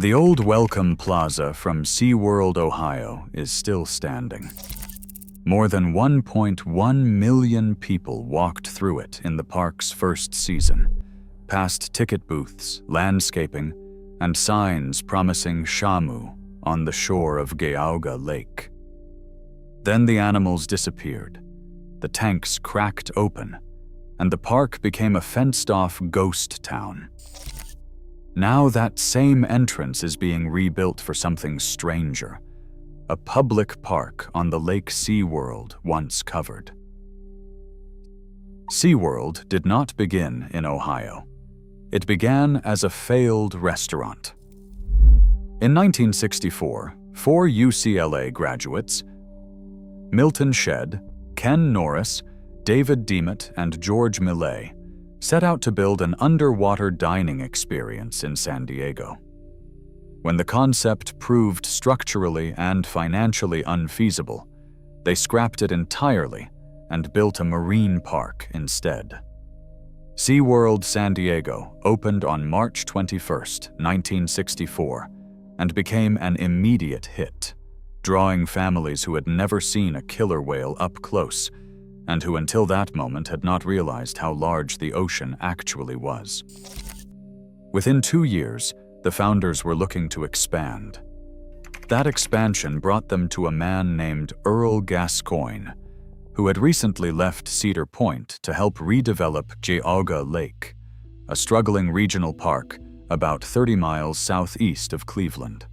The old Welcome Plaza from SeaWorld Ohio is still standing. More than 1.1 million people walked through it in the park's first season, past ticket booths, landscaping, and signs promising Shamu on the shore of Geauga Lake. Then the animals disappeared, the tanks cracked open, and the park became a fenced-off ghost town. Now that same entrance is being rebuilt for something stranger, a public park on the lake SeaWorld once covered. SeaWorld did not begin in Ohio. It began as a failed restaurant. In 1964, 4 UCLA graduates, Milton Shedd, Ken Norris, David Demet, and George Millet, set out to build an underwater dining experience in San Diego. When the concept proved structurally and financially unfeasible, they scrapped it entirely and built a marine park instead. SeaWorld San Diego opened on March 21, 1964, and became an immediate hit, drawing families who had never seen a killer whale up close and who until that moment had not realized how large the ocean actually was. Within 2 years, the founders were looking to expand. That expansion brought them to a man named Earl Gascoigne, who had recently left Cedar Point to help redevelop Geauga Lake, a struggling regional park about 30 miles southeast of Cleveland.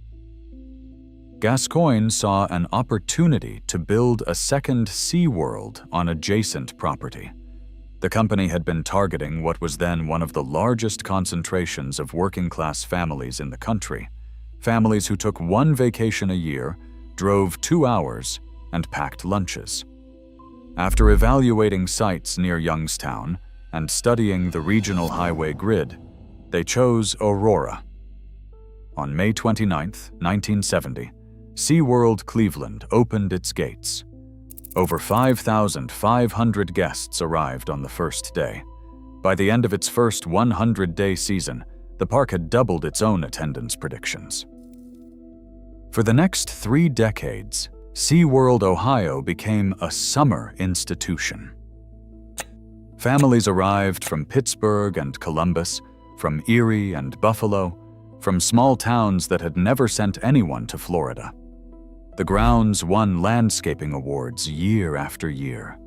Gascoigne saw an opportunity to build a second SeaWorld on adjacent property. The company had been targeting what was then one of the largest concentrations of working-class families in the country, families who took 1 vacation a year, drove 2 hours, and packed lunches. After evaluating sites near Youngstown and studying the regional highway grid, they chose Aurora. On May 29, 1970, SeaWorld Cleveland opened its gates. Over 5,500 guests arrived on the first day. By the end of its first 100-day season, the park had doubled its own attendance predictions. For the next 3 decades, SeaWorld Ohio became a summer institution. Families arrived from Pittsburgh and Columbus, from Erie and Buffalo, from small towns that had never sent anyone to Florida. The grounds won landscaping awards year after year.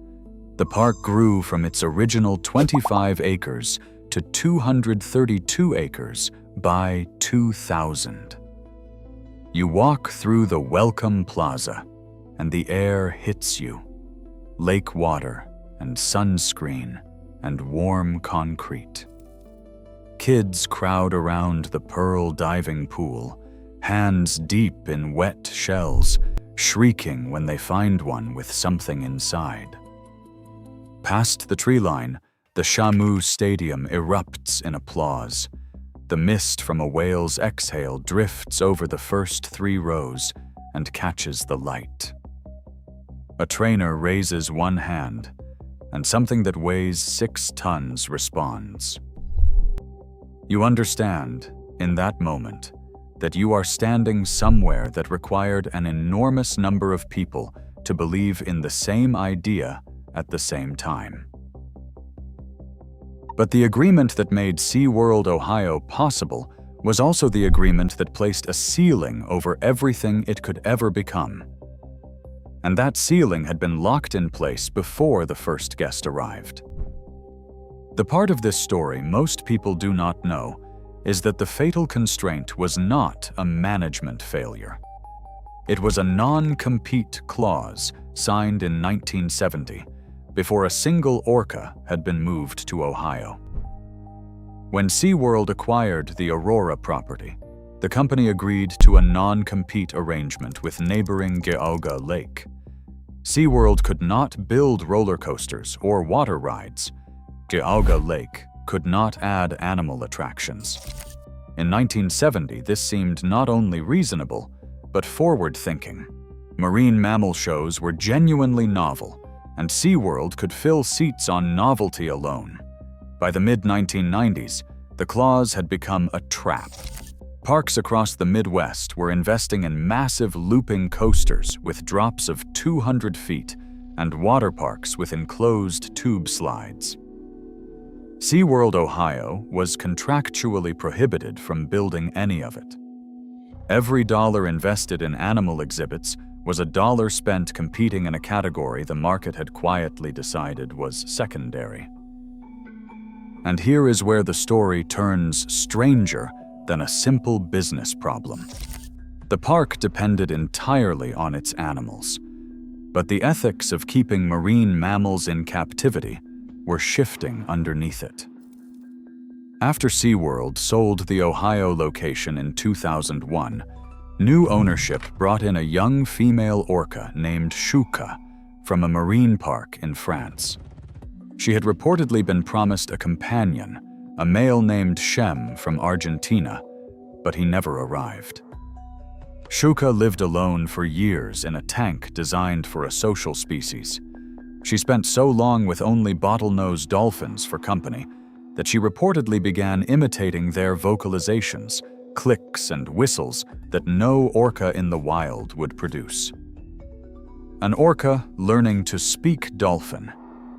The park grew from its original 25 acres to 232 acres by 2000. You walk through the Welcome Plaza, and the air hits you. Lake water and sunscreen and warm concrete. Kids crowd around the pearl diving pool, hands deep in wet shells, shrieking when they find one with something inside. Past the tree line, the Shamu Stadium erupts in applause. The mist from a whale's exhale drifts over the first 3 rows and catches the light. A trainer raises one hand, and something that weighs 6 tons responds. You understand, in that moment, that you are standing somewhere that required an enormous number of people to believe in the same idea at the same time. But the agreement that made SeaWorld Ohio possible was also the agreement that placed a ceiling over everything it could ever become. And that ceiling had been locked in place before the first guest arrived. The part of this story most people do not know is that the fatal constraint was not a management failure. It was a non-compete clause signed in 1970, before a single orca had been moved to Ohio. When SeaWorld acquired the Aurora property, the company agreed to a non-compete arrangement with neighboring Geauga Lake. SeaWorld could not build roller coasters or water rides. Geauga Lake could not add animal attractions. In 1970, this seemed not only reasonable, but forward-thinking. Marine mammal shows were genuinely novel, and SeaWorld could fill seats on novelty alone. By the mid-1990s, the clause had become a trap. Parks across the Midwest were investing in massive looping coasters with drops of 200 feet and water parks with enclosed tube slides. SeaWorld Ohio was contractually prohibited from building any of it. Every dollar invested in animal exhibits was a dollar spent competing in a category the market had quietly decided was secondary. And here is where the story turns stranger than a simple business problem. The park depended entirely on its animals, but the ethics of keeping marine mammals in captivity were shifting underneath it. After SeaWorld sold the Ohio location in 2001, new ownership brought in a young female orca named Geauga from a marine park in France. She had reportedly been promised a companion, a male named Shamu from Argentina, but he never arrived. Geauga lived alone for years in a tank designed for a social species. She spent so long with only bottlenose dolphins for company that she reportedly began imitating their vocalizations, clicks and whistles that no orca in the wild would produce. An orca learning to speak dolphin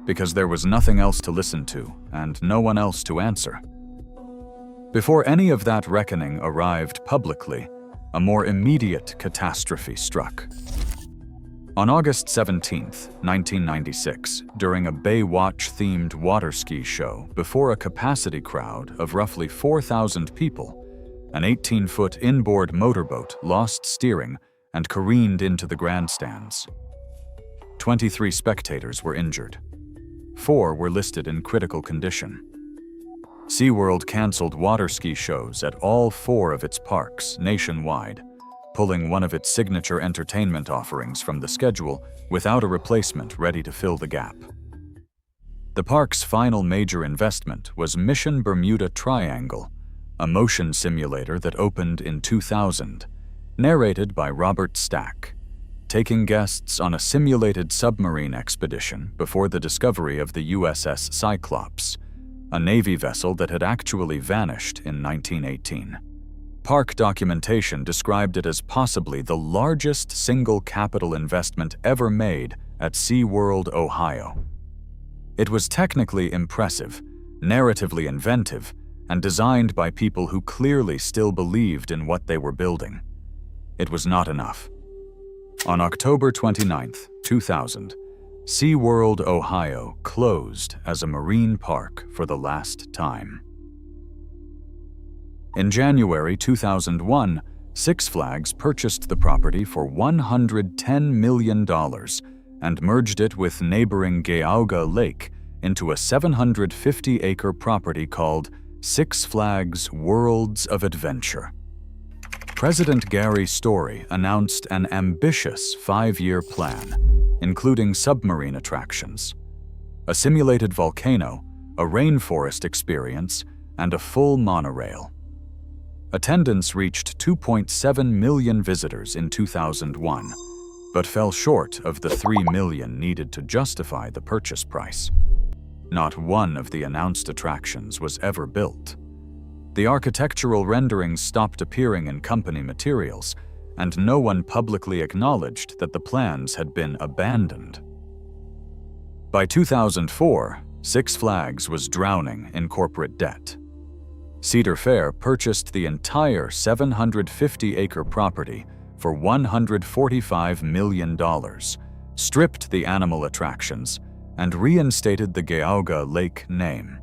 because there was nothing else to listen to and no one else to answer. Before any of that reckoning arrived publicly, a more immediate catastrophe struck. On August 17, 1996, during a Baywatch-themed water ski show before a capacity crowd of roughly 4,000 people, an 18-foot inboard motorboat lost steering and careened into the grandstands. 23 spectators were injured. 4 were listed in critical condition. SeaWorld canceled water ski shows at all 4 of its parks nationwide, pulling one of its signature entertainment offerings from the schedule without a replacement ready to fill the gap. The park's final major investment was Mission Bermuda Triangle, a motion simulator that opened in 2000, narrated by Robert Stack, taking guests on a simulated submarine expedition before the discovery of the USS Cyclops, a Navy vessel that had actually vanished in 1918. Park documentation described it as possibly the largest single capital investment ever made at SeaWorld Ohio. It was technically impressive, narratively inventive, and designed by people who clearly still believed in what they were building. It was not enough. On October 29, 2000, SeaWorld Ohio closed as a marine park for the last time. In January 2001, Six Flags purchased the property for $110 million and merged it with neighboring Geauga Lake into a 750-acre property called Six Flags Worlds of Adventure. President Gary Story announced an ambitious 5-year plan, including submarine attractions, a simulated volcano, a rainforest experience, and a full monorail. Attendance reached 2.7 million visitors in 2001, but fell short of the 3 million needed to justify the purchase price. Not one of the announced attractions was ever built. The architectural renderings stopped appearing in company materials, and no one publicly acknowledged that the plans had been abandoned. By 2004, Six Flags was drowning in corporate debt. Cedar Fair purchased the entire 750-acre property for $145 million, stripped the animal attractions, and reinstated the Geauga Lake name.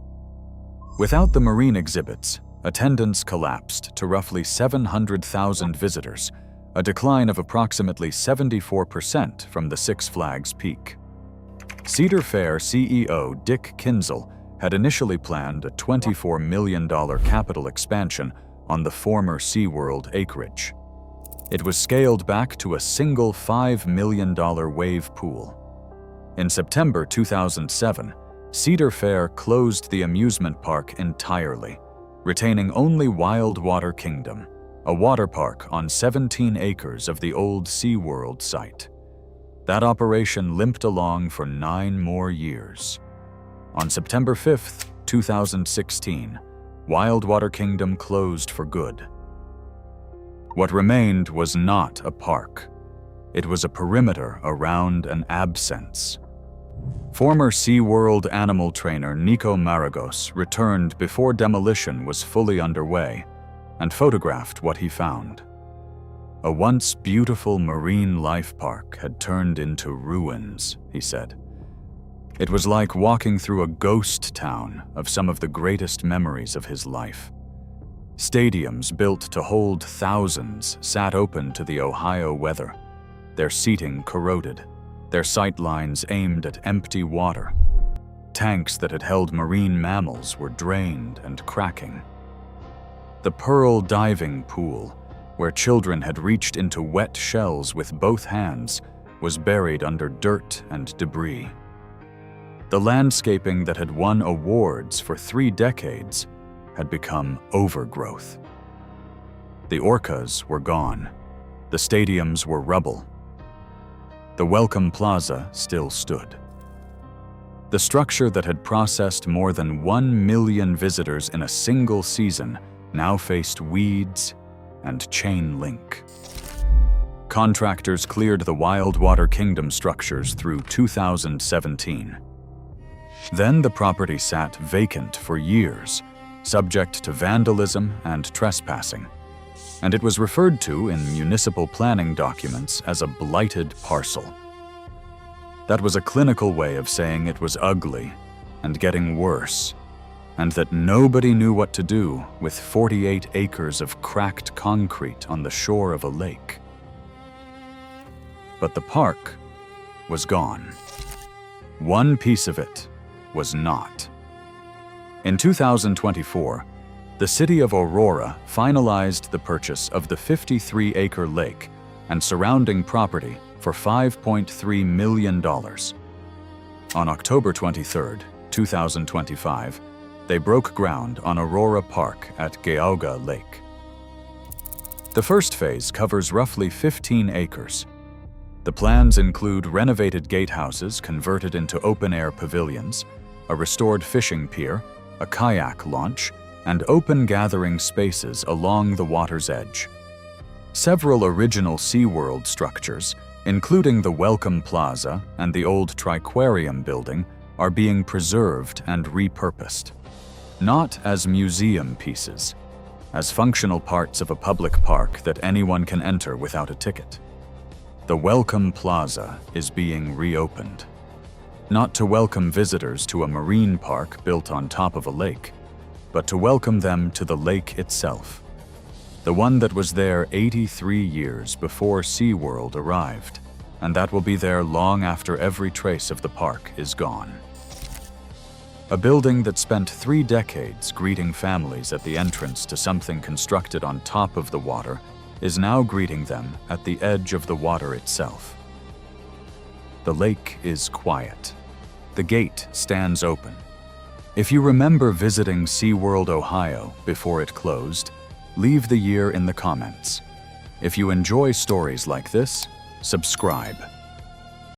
Without the marine exhibits, attendance collapsed to roughly 700,000 visitors, a decline of approximately 74% from the Six Flags peak. Cedar Fair CEO Dick Kinzel had initially planned a $24 million capital expansion on the former SeaWorld acreage. It was scaled back to a single $5 million wave pool. In September 2007, Cedar Fair closed the amusement park entirely, retaining only Wildwater Kingdom, a water park on 17 acres of the old SeaWorld site. That operation limped along for 9 more years. On September 5, 2016, Wildwater Kingdom closed for good. What remained was not a park. It was a perimeter around an absence. Former SeaWorld animal trainer Nico Maragos returned before demolition was fully underway and photographed what he found. A once beautiful marine life park had turned into ruins, he said. It was like walking through a ghost town of some of the greatest memories of his life. Stadiums built to hold thousands sat open to the Ohio weather, their seating corroded, their sight lines aimed at empty water. Tanks that had held marine mammals were drained and cracking. The Pearl diving pool, where children had reached into wet shells with both hands, was buried under dirt and debris. The landscaping that had won awards for 3 decades had become overgrowth. The orcas were gone. The stadiums were rubble. The Welcome Plaza still stood. The structure that had processed more than 1 million visitors in a single season now faced weeds and chain link. Contractors cleared the Wildwater Kingdom structures through 2017. Then the property sat vacant for years, subject to vandalism and trespassing, and it was referred to in municipal planning documents as a blighted parcel. That was a clinical way of saying it was ugly and getting worse, and that nobody knew what to do with 48 acres of cracked concrete on the shore of a lake. But the park was gone. One piece of it was not. In 2024, the city of Aurora finalized the purchase of the 53-acre lake and surrounding property for $5.3 million. On October 23, 2025, they broke ground on Aurora Park at Geauga Lake. The first phase covers roughly 15 acres. The plans include renovated gatehouses converted into open-air pavilions, a restored fishing pier, a kayak launch, and open gathering spaces along the water's edge. Several original SeaWorld structures, including the Welcome Plaza and the old Triquarium building, are being preserved and repurposed. Not as museum pieces, as functional parts of a public park that anyone can enter without a ticket. The Welcome Plaza is being reopened. Not to welcome visitors to a marine park built on top of a lake, but to welcome them to the lake itself. The one that was there 83 years before SeaWorld arrived, and that will be there long after every trace of the park is gone. A building that spent 3 decades greeting families at the entrance to something constructed on top of the water is now greeting them at the edge of the water itself. The lake is quiet. The gate stands open. If you remember visiting SeaWorld Ohio before it closed, leave the year in the comments. If you enjoy stories like this, subscribe.